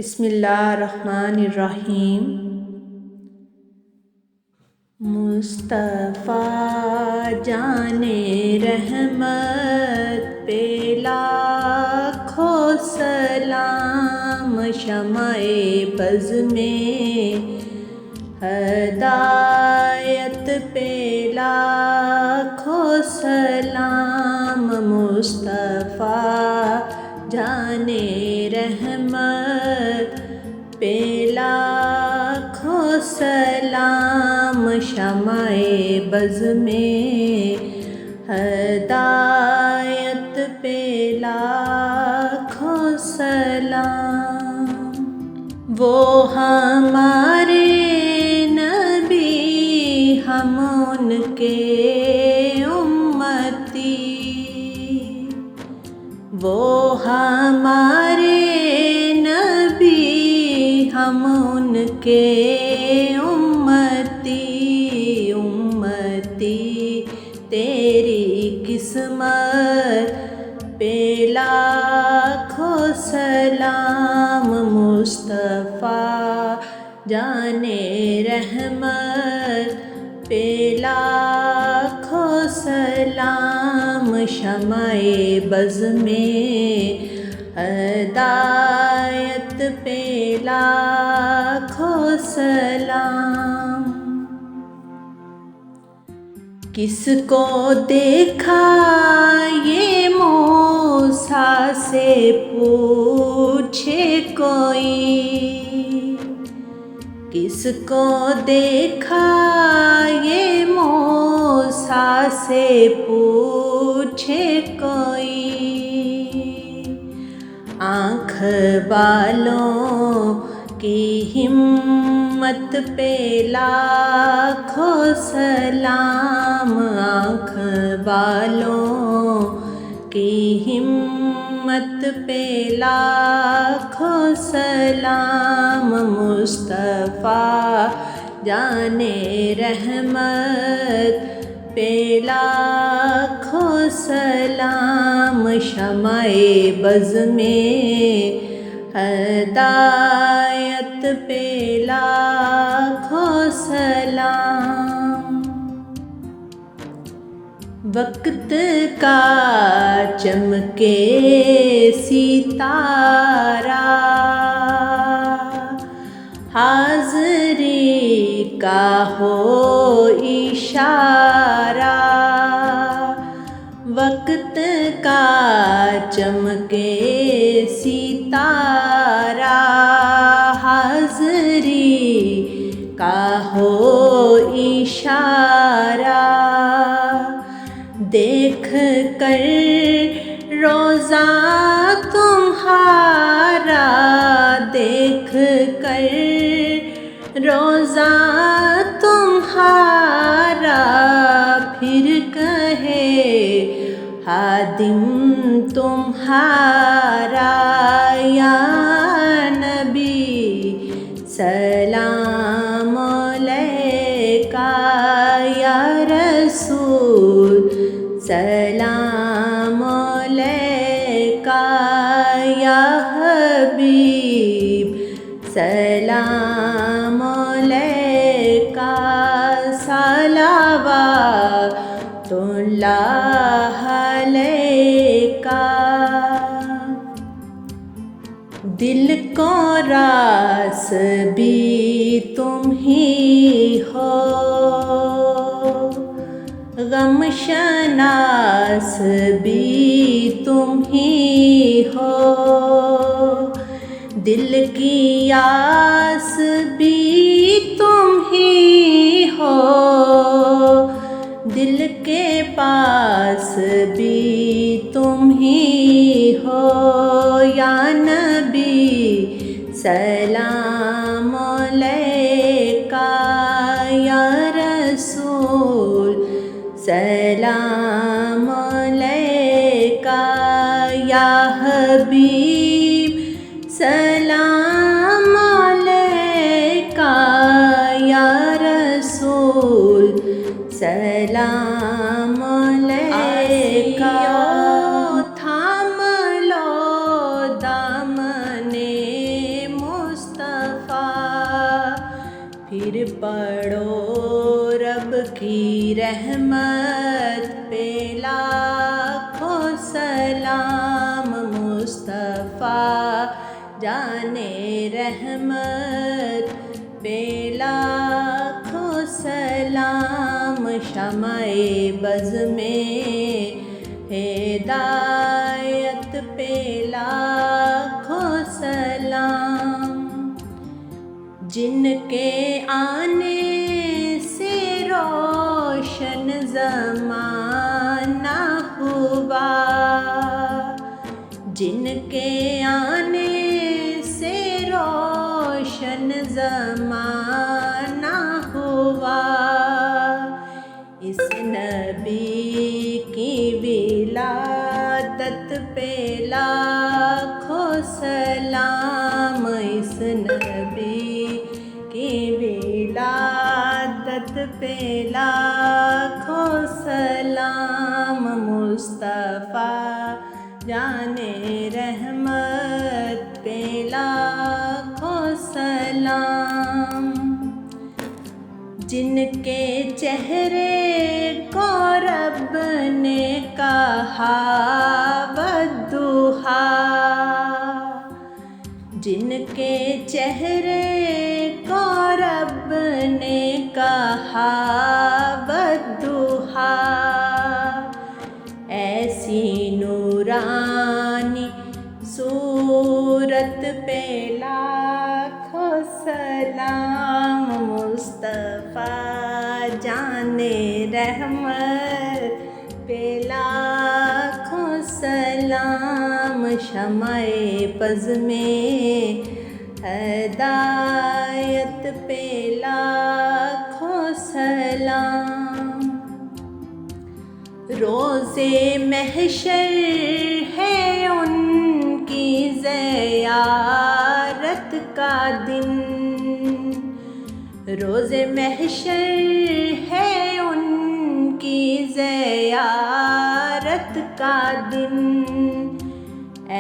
بسم اللہ الرحمن الرحیم۔ مصطفیٰ جان رحمت پہ لاکھوں سلام، شمع بز میں ہدایت پہ لاکھوں سلام، مصطفیٰ جان رحمت پہ لاکھوں سلام، شمع بز میں ہدایت پہ لاکھوں سلام۔ وہ ہمارے نبی، ہم ان کے امتی، وہ ہمارے نبی، ہم ان کے امتی، تیری قسمت پہ لاکھوں سلام، مصطفیٰ جان رحمت پہ لاکھوں سلام، شمع بز میں ہدایت پہ لاکھوں سلام۔ کس کو دیکھا یہ موسیٰ سے پوچھے کوئی، کس کو دیکھا یہ موسیٰ سے پوچھے کوئی، آنکھ والوں کی ہمت پہ لاکھوں سلام، آنکھ والوں کی ہمت پہ لاکھوں سلام، مصطفیٰ جان رحمت پہ لاکھوں سلام، شمع بز میں ہدایت پہ لاکھوں سلام۔ وقت کا چمکے ستارہ، حاضری کا ہو اشارہ، وقت کا چمکے ستارہ، حاضری کا ہو اشارہ، دیکھ کر روزہ تمہارا، دیکھ کر روزہ تمہارا، پھر کہے خادم تمہارا، یا نبی سلام علیکہ، یا رسول سلام علیکہ، یا حبیب سلام علیکہ، صلوات اللہ علیکہ۔ دل کو راس بھی تم ہی ہو، غم شناس بھی تم ہی ہو، دل کی آس بھی تم ہی ہو، دل کے پاس بھی تم ہی ہو، یا نبی سلام علیکہ، یا رسول سلام علیکہ، یا حبیب سلام علیکہ، یا رسول سلام علیکہ۔ تھام لو دامن پھر پڑھو رب کی رحمت پہ لاکھوں سلام، مصطفیٰ جانے رحمت پہ لاکھوں سلام، شمع بز میں ہدایت پہ لاکھوں سلام، جن کے آنے سے روشن زمانہ ہوا، جن کے آنے سے روشن زمانہ ہوا، اس نبی کی ولادت پہ لاکھوں سلام، اس نبی کی ولادت پہ لاکھوں سلام، مصطفیٰ جانے رحمت پہ لاکھوں سلام، جن کے چہرے کو رب نے کہا والضحیٰ، جن کے چہرے کو رب نے کہا والضحیٰ، ایسی نورانی صورت پہ لاکھوں سلام، مصطفیٰ جانے رحمت پہ لاکھوں سلام، شمع پز میں ہدایت پہ لاکھوں سلام، روزے محشر ہے ان کی زیارت کا دن، روزے محشر ہے ان کی زیارت کا دن،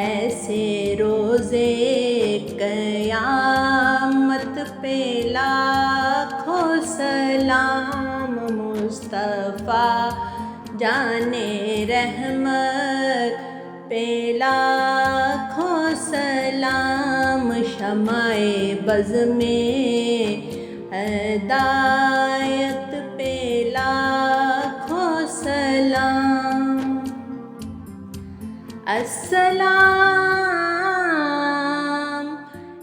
ایسے روزے قیامت پہ لاکھوں سلام، مصطفیٰ جانے رحمت پہ لاکھوں سلام، شمع بز میں ہدایت پہ لاکھوں سلام، السلام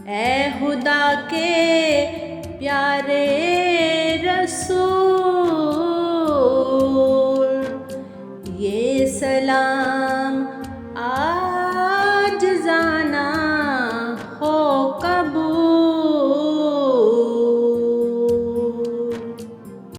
اے خدا کے پیارے رسول، یہ سلام